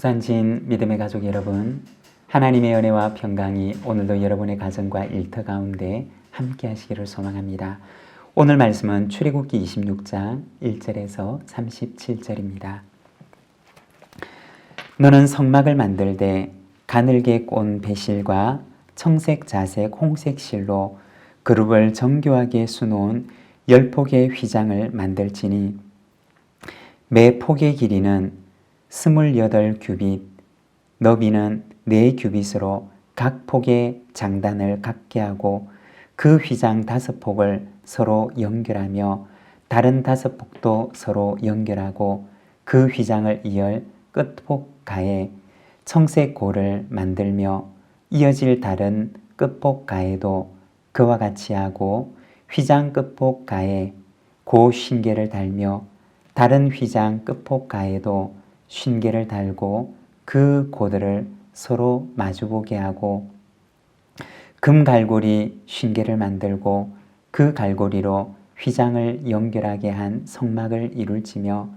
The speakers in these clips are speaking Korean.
부산진 믿음의 가족 여러분, 하나님의 은혜와 평강이 오늘도 여러분의 가정과 일터 가운데 함께 하시기를 소망합니다. 오늘 말씀은 출애굽기 26장 1절에서 37절입니다. 너는 성막을 만들되 가늘게 꼰 배실과 청색, 자색, 홍색 실로 그룹을 정교하게 수놓은 10폭의 휘장을 만들지니 매 폭의 길이는 28규빗, 너비는 4규빗으로 각 폭의 장단을 같게 하고 그 휘장 5폭을 서로 연결하며 다른 5폭도 서로 연결하고 그 휘장을 이을 끝폭 가에 청색 고를 만들며 이어질 다른 끝폭 가에도 그와 같이 하고 휘장 끝폭 가에 고 신계를 달며 다른 휘장 끝폭 가에도 신계를 달고 그 고들을 서로 마주보게 하고 금 갈고리 신계를 만들고 그 갈고리로 휘장을 연결하게 한 성막을 이룰지며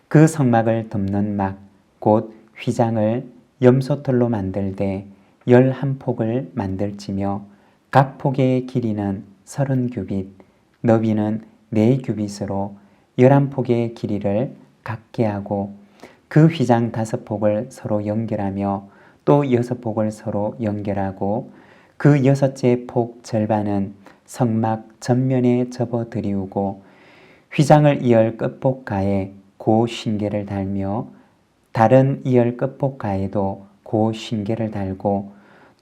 그 성막을 덮는 막 곧 휘장을 염소털로 만들되 11폭을 만들지며 각 폭의 길이는 30규빗, 너비는 4규빗으로 11폭의 길이를 같게 하고 그 휘장 5폭을 서로 연결하며 또 6폭을 서로 연결하고 그 6째 폭 절반은 성막 전면에 접어 들이우고 휘장을 이을 끝폭 가에 고 신계를 달며 다른 이을 끝폭 가에도 고 신계를 달고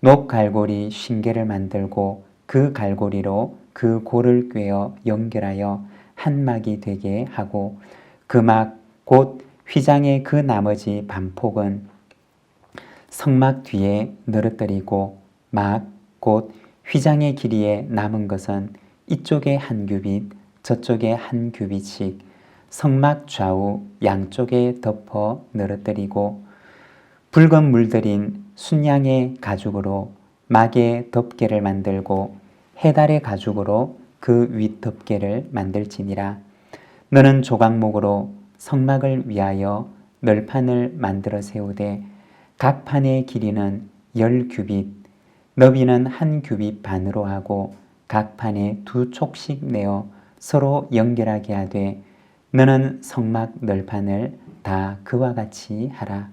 녹 갈고리 신계를 만들고 그 갈고리로 그 고를 꿰어 연결하여 한 막이 되게 하고 그 막 곧 휘장의 그 나머지 반폭은 성막 뒤에 늘어뜨리고 막 곧 휘장의 길이에 남은 것은 이쪽에 1규빗 저쪽에 1규빗씩 성막 좌우 양쪽에 덮어 늘어뜨리고 붉은 물들인 순양의 가죽으로 막의 덮개를 만들고 해달의 가죽으로 그 윗덮개를 만들지니라. 너는 조각목으로 성막을 위하여 널판을 만들어 세우되 각 판의 길이는 10규빗, 너비는 1규빗 반으로 하고 각 판에 2촉씩 내어 서로 연결하게 하되 너는 성막 널판을 다 그와 같이 하라.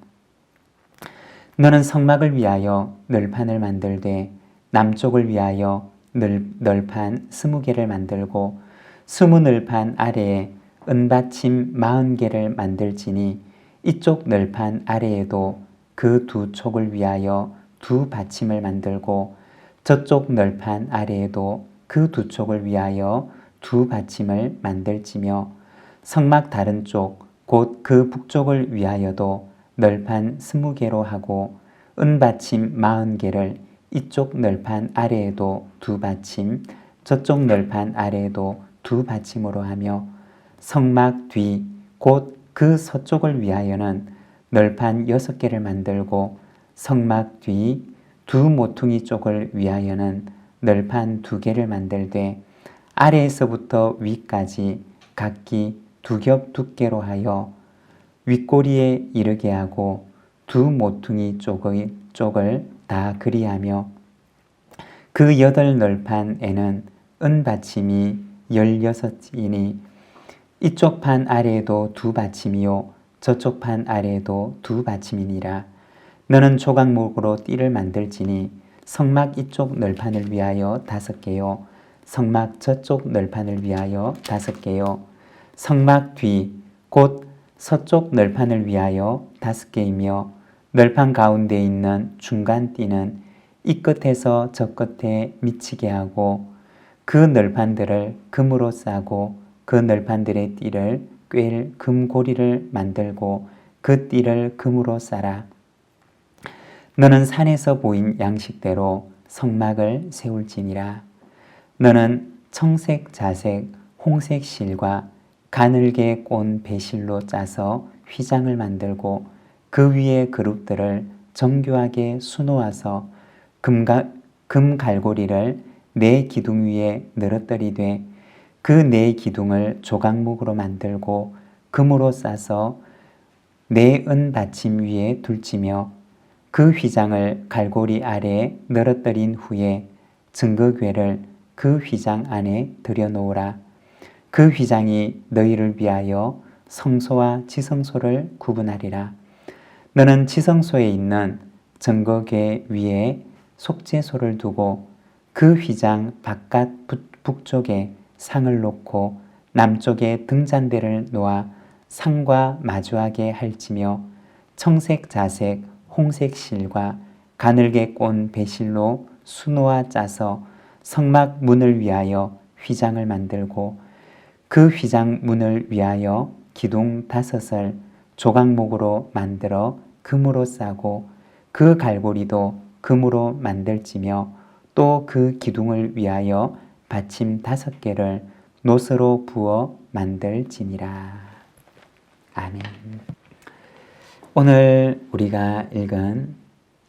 너는 성막을 위하여 널판을 만들되 남쪽을 위하여 널판 20개를 만들고 20널판 아래에 은받침 40개를 만들지니 이쪽 널판 아래에도 그 2촉을 위하여 2받침을 만들고 저쪽 널판 아래에도 그 2촉을 위하여 2받침을 만들지며 성막 다른 쪽 곧 그 북쪽을 위하여도 널판 20개로 하고 은받침 40개를 이쪽 널판 아래에도 2받침 저쪽 널판 아래에도 2받침으로 하며 성막 뒤 곧 그 서쪽을 위하여는 널판 6개를 만들고 성막 뒤 2 모퉁이 쪽을 위하여는 널판 2개를 만들되 아래에서부터 위까지 각기 2겹 두께로 하여 윗꼬리에 이르게 하고 2 모퉁이 쪽을 다 그리하며 그 8널판에는 은받침이 16이니 이쪽 판 아래에도 2받침이요 저쪽 판 아래에도 2받침이니라. 너는 조각목으로 띠를 만들지니 성막 이쪽 널판을 위하여 5개요 성막 저쪽 널판을 위하여 5개요 성막 뒤 곧 서쪽 널판을 위하여 5개이며 널판 가운데 있는 중간 띠는 이 끝에서 저 끝에 미치게 하고 그 널판들을 금으로 싸고 그 널판들의 띠를 꿰를 금고리를 만들고 그 띠를 금으로 싸라. 너는 산에서 보인 양식대로 성막을 세울지니라. 너는 청색, 자색, 홍색 실과 가늘게 꼰 배실로 짜서 휘장을 만들고 그 위에 그룹들을 정교하게 수놓아서 금 갈고리를 4기둥 위에 늘어뜨리되 그 4기둥을 조각목으로 만들고 금으로 싸서 네 은 받침 위에 둘지며 그 휘장을 갈고리 아래에 늘어뜨린 후에 증거궤를 그 휘장 안에 들여놓으라. 그 휘장이 너희를 위하여 성소와 지성소를 구분하리라. 너는 지성소에 있는 증거궤 위에 속죄소를 두고 그 휘장 바깥 북쪽에 상을 놓고 남쪽에 등잔대를 놓아 상과 마주하게 할지며 청색 자색 홍색 실과 가늘게 꼰 배실로 수놓아 짜서 성막 문을 위하여 휘장을 만들고 그 휘장 문을 위하여 기둥 5을 조각목으로 만들어 금으로 싸고 그 갈고리도 금으로 만들지며 또 그 기둥을 위하여 받침 5개를 노스로 부어 만들지니라. 아멘. 오늘 우리가 읽은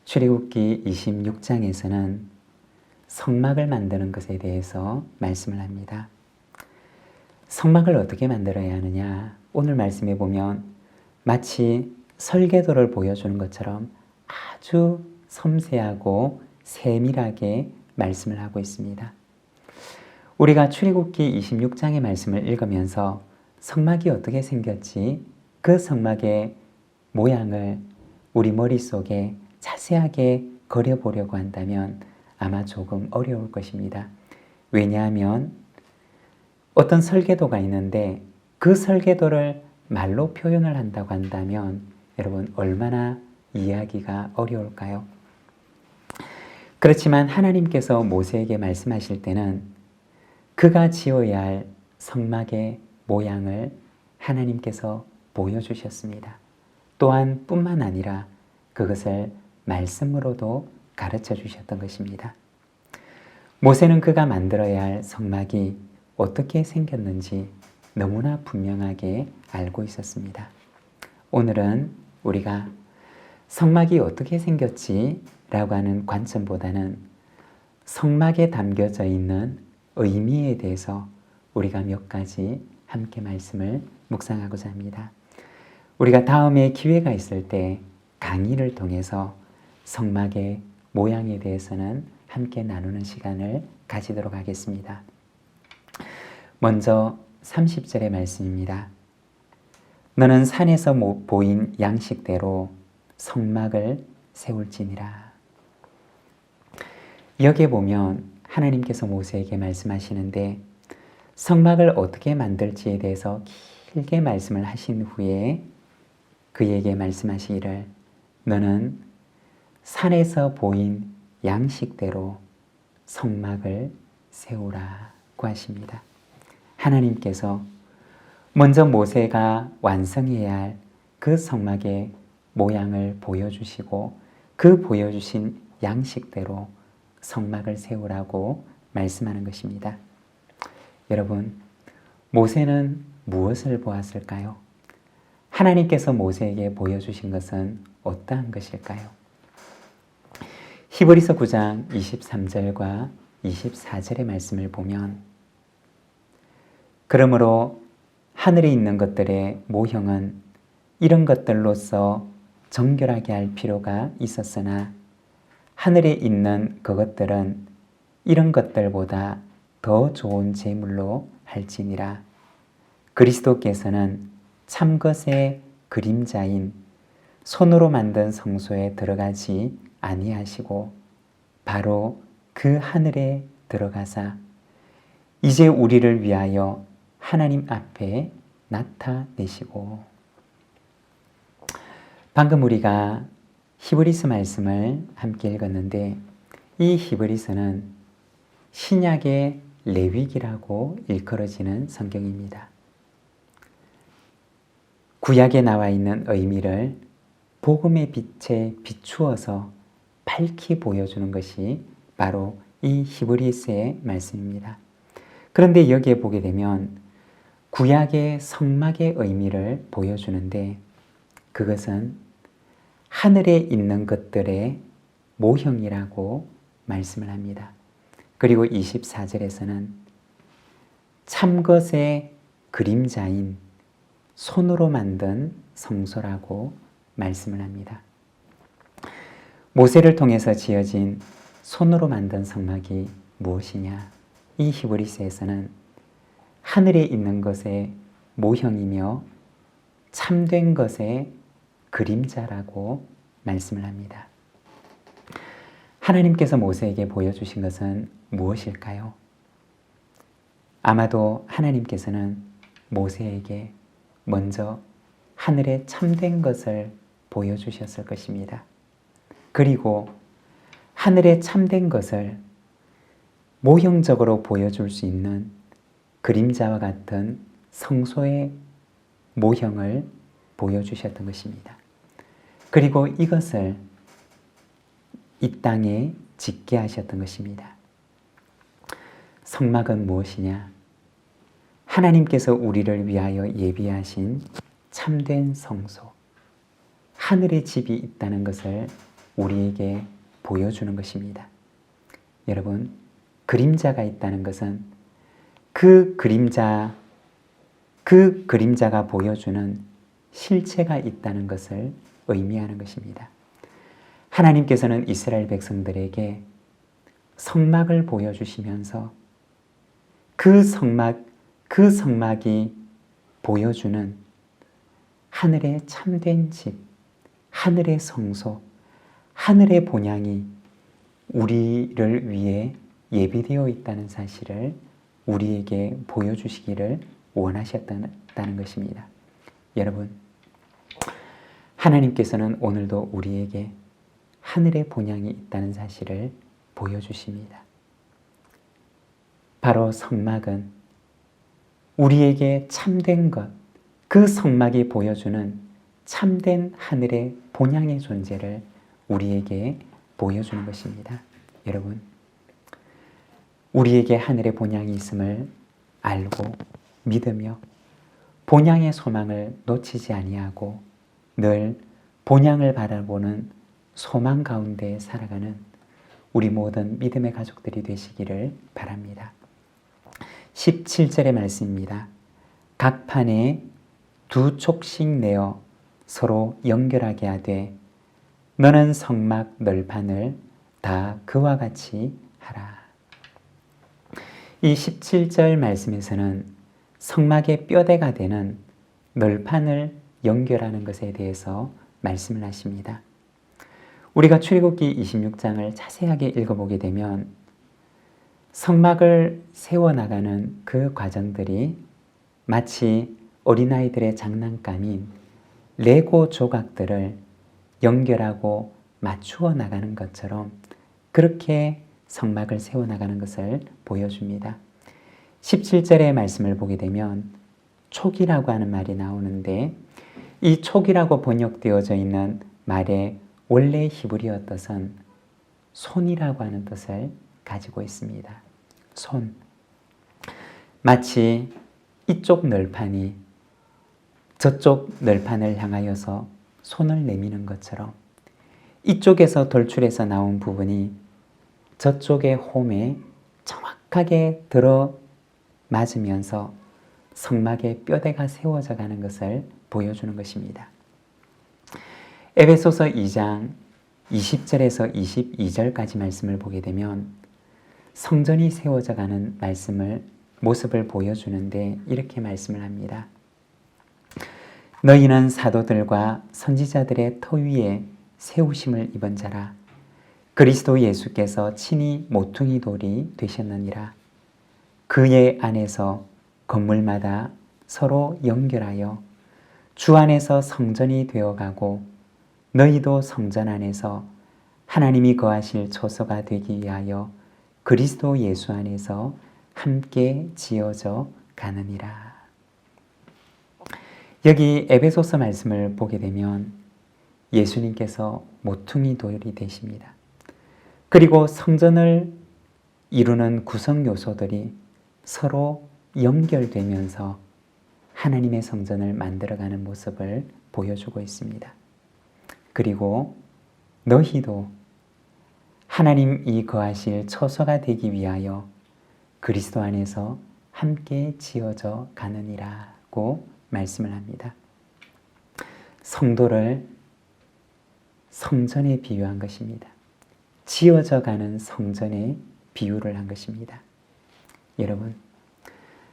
출애굽기 26장에서는 성막을 만드는 것에 대해서 말씀을 합니다. 성막을 어떻게 만들어야 하느냐? 오늘 말씀에 보면 마치 설계도를 보여주는 것처럼 아주 섬세하고 세밀하게 말씀을 하고 있습니다. 우리가 출애굽기 26장의 말씀을 읽으면서 성막이 어떻게 생겼지? 그 성막의 모양을 우리 머릿속에 자세하게 그려보려고 한다면 아마 조금 어려울 것입니다. 왜냐하면 어떤 설계도가 있는데 그 설계도를 말로 표현을 한다고 한다면 여러분 얼마나 이해하기가 어려울까요? 그렇지만 하나님께서 모세에게 말씀하실 때는 그가 지어야 할 성막의 모양을 하나님께서 보여주셨습니다. 또한 뿐만 아니라 그것을 말씀으로도 가르쳐 주셨던 것입니다. 모세는 그가 만들어야 할 성막이 어떻게 생겼는지 너무나 분명하게 알고 있었습니다. 오늘은 우리가 성막이 어떻게 생겼지? 라고 하는 관점보다는 성막에 담겨져 있는 의미에 대해서 우리가 몇 가지 함께 말씀을 묵상하고자 합니다. 우리가 다음에 기회가 있을 때 강의를 통해서 성막의 모양에 대해서는 함께 나누는 시간을 가지도록 하겠습니다. 먼저 30절의 말씀입니다. 너는 산에서 보인 양식대로 성막을 세울지니라. 여기에 보면 하나님께서 모세에게 말씀하시는데 성막을 어떻게 만들지에 대해서 길게 말씀을 하신 후에 그에게 말씀하시기를 너는 산에서 보인 양식대로 성막을 세우라고 하십니다. 하나님께서 먼저 모세가 완성해야 할 그 성막의 모양을 보여주시고 그 보여주신 양식대로 성막을 세우라고 말씀하는 것입니다. 여러분, 모세는 무엇을 보았을까요? 하나님께서 모세에게 보여주신 것은 어떠한 것일까요? 히브리서 9장 23절과 24절의 말씀을 보면 그러므로 하늘에 있는 것들의 모형은 이런 것들로서 정결하게 할 필요가 있었으나 하늘에 있는 그것들은 이런 것들보다 더 좋은 제물로 할지니라. 그리스도께서는 참것의 그림자인 손으로 만든 성소에 들어가지 아니하시고 바로 그 하늘에 들어가사 이제 우리를 위하여 하나님 앞에 나타내시고. 방금 우리가 히브리서 말씀을 함께 읽었는데 이 히브리서는 신약의 레위기라고 일컬어지는 성경입니다. 구약에 나와 있는 의미를 복음의 빛에 비추어서 밝히 보여주는 것이 바로 이 히브리서의 말씀입니다. 그런데 여기에 보게 되면 구약의 성막의 의미를 보여주는데 그것은 하늘에 있는 것들의 모형이라고 말씀을 합니다. 그리고 24절에서는 참것의 그림자인 손으로 만든 성소라고 말씀을 합니다. 모세를 통해서 지어진 손으로 만든 성막이 무엇이냐? 이 히브리서에서는 하늘에 있는 것의 모형이며 참된 것의 그림자라고 말씀을 합니다. 하나님께서 모세에게 보여주신 것은 무엇일까요? 아마도 하나님께서는 모세에게 먼저 하늘의 참된 것을 보여주셨을 것입니다. 그리고 하늘의 참된 것을 모형적으로 보여줄 수 있는 그림자와 같은 성소의 모형을 보여주셨던 것입니다. 그리고 이것을 이 땅에 짓게 하셨던 것입니다. 성막은 무엇이냐? 하나님께서 우리를 위하여 예비하신 참된 성소, 하늘의 집이 있다는 것을 우리에게 보여주는 것입니다. 여러분, 그림자가 있다는 것은 그 그림자가 보여주는 실체가 있다는 것을 의미하는 것입니다. 하나님께서는 이스라엘 백성들에게 성막을 보여주시면서 그 성막이 보여주는 하늘의 참된 집, 하늘의 성소, 하늘의 본향이 우리를 위해 예비되어 있다는 사실을 우리에게 보여주시기를 원하셨다는 것입니다. 여러분, 하나님께서는 오늘도 우리에게 하늘의 본향이 있다는 사실을 보여주십니다. 바로 성막은 우리에게 참된 것, 그 성막이 보여주는 참된 하늘의 본향의 존재를 우리에게 보여주는 것입니다. 여러분, 우리에게 하늘의 본향이 있음을 알고 믿으며 본향의 소망을 놓치지 아니하고 늘 본향을 바라보는 소망 가운데 살아가는 우리 모든 믿음의 가족들이 되시기를 바랍니다. 17절의 말씀입니다. 각 판에 2촉씩 내어 서로 연결하게 하되 너는 성막 널판을 다 그와 같이 하라. 이 17절 말씀에서는 성막의 뼈대가 되는 널판을 연결하는 것에 대해서 말씀을 하십니다. 우리가 출애굽기 26장을 자세하게 읽어보게 되면 성막을 세워나가는 그 과정들이 마치 어린아이들의 장난감인 레고 조각들을 연결하고 맞추어 나가는 것처럼 그렇게 성막을 세워나가는 것을 보여줍니다. 17절의 말씀을 보게 되면 촉이라고 하는 말이 나오는데 이 촉이라고 번역되어져 있는 말의 원래 히브리어 뜻은 손이라고 하는 뜻을 가지고 있습니다. 손. 마치 이쪽 널판이 저쪽 널판을 향하여서 손을 내미는 것처럼 이쪽에서 돌출해서 나온 부분이 저쪽의 홈에 정확하게 들어 맞으면서 성막의 뼈대가 세워져 가는 것을 보여주는 것입니다. 에베소서 2장 20절에서 22절까지 말씀을 보게 되면 성전이 세워져 가는 모습을 보여주는데 이렇게 말씀을 합니다. 너희는 사도들과 선지자들의 터 위에 세우심을 입은 자라. 그리스도 예수께서 친히 모퉁이 돌이 되셨느니라. 그의 안에서 건물마다 서로 연결하여 주 안에서 성전이 되어가고 너희도 성전 안에서 하나님이 거하실 초소가 되기 위하여 그리스도 예수 안에서 함께 지어져 가느니라. 여기 에베소서 말씀을 보게 되면 예수님께서 모퉁이 돌이 되십니다. 그리고 성전을 이루는 구성 요소들이 서로 연결되면서 하나님의 성전을 만들어가는 모습을 보여주고 있습니다. 그리고 너희도 하나님이 거하실 처소가 되기 위하여 그리스도 안에서 함께 지어져 가느니라고 말씀을 합니다. 성도를 성전에 비유한 것입니다. 지어져 가는 성전에 비유를 한 것입니다. 여러분,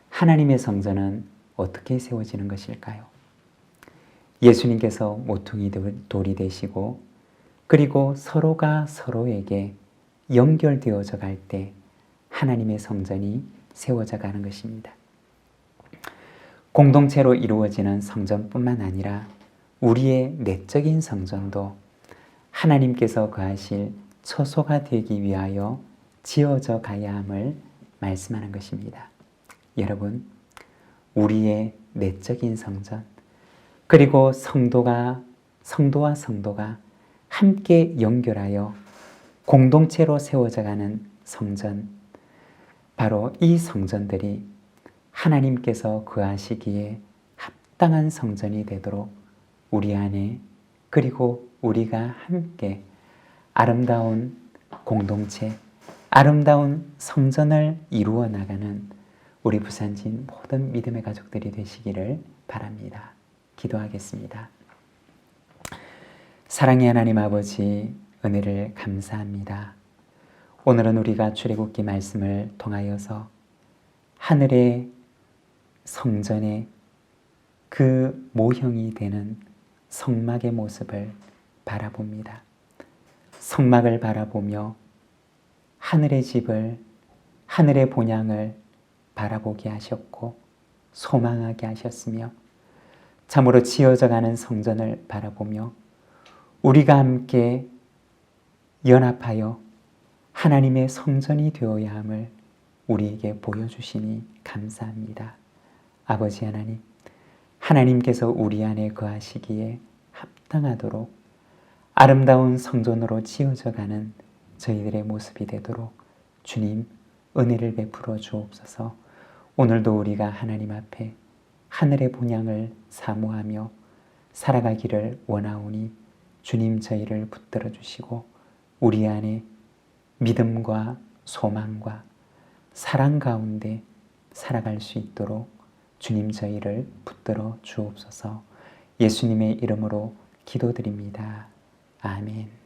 하나님의 성전은 어떻게 세워지는 것일까요? 예수님께서 모퉁이 돌이 되시고 그리고 서로가 서로에게 연결되어져 갈 때 하나님의 성전이 세워져 가는 것입니다. 공동체로 이루어지는 성전뿐만 아니라 우리의 내적인 성전도 하나님께서 거하실 처소가 되기 위하여 지어져 가야 함을 말씀하는 것입니다. 여러분, 우리의 내적인 성전, 그리고 성도와 성도가 함께 연결하여 공동체로 세워져 가는 성전, 바로 이 성전들이 하나님께서 거하시기에 합당한 성전이 되도록 우리 안에, 그리고 우리가 함께 아름다운 공동체, 아름다운 성전을 이루어 나가는 우리 부산진 모든 믿음의 가족들이 되시기를 바랍니다. 기도하겠습니다. 사랑의 하나님 아버지, 은혜를 감사합니다. 오늘은 우리가 출애굽기 말씀을 통하여서 하늘의 성전의 그 모형이 되는 성막의 모습을 바라봅니다. 성막을 바라보며 하늘의 집을, 하늘의 본향을 바라보게 하셨고 소망하게 하셨으며, 참으로 지어져 가는 성전을 바라보며 우리가 함께 연합하여 하나님의 성전이 되어야 함을 우리에게 보여주시니 감사합니다. 아버지 하나님, 하나님께서 우리 안에 거하시기에 합당하도록 아름다운 성전으로 지어져 가는 저희들의 모습이 되도록 주님 은혜를 베풀어 주옵소서. 오늘도 우리가 하나님 앞에 하늘의 본향을 사모하며 살아가기를 원하오니 주님 저희를 붙들어 주시고 우리 안에 믿음과 소망과 사랑 가운데 살아갈 수 있도록 주님 저희를 붙들어 주옵소서. 예수님의 이름으로 기도드립니다. 아멘.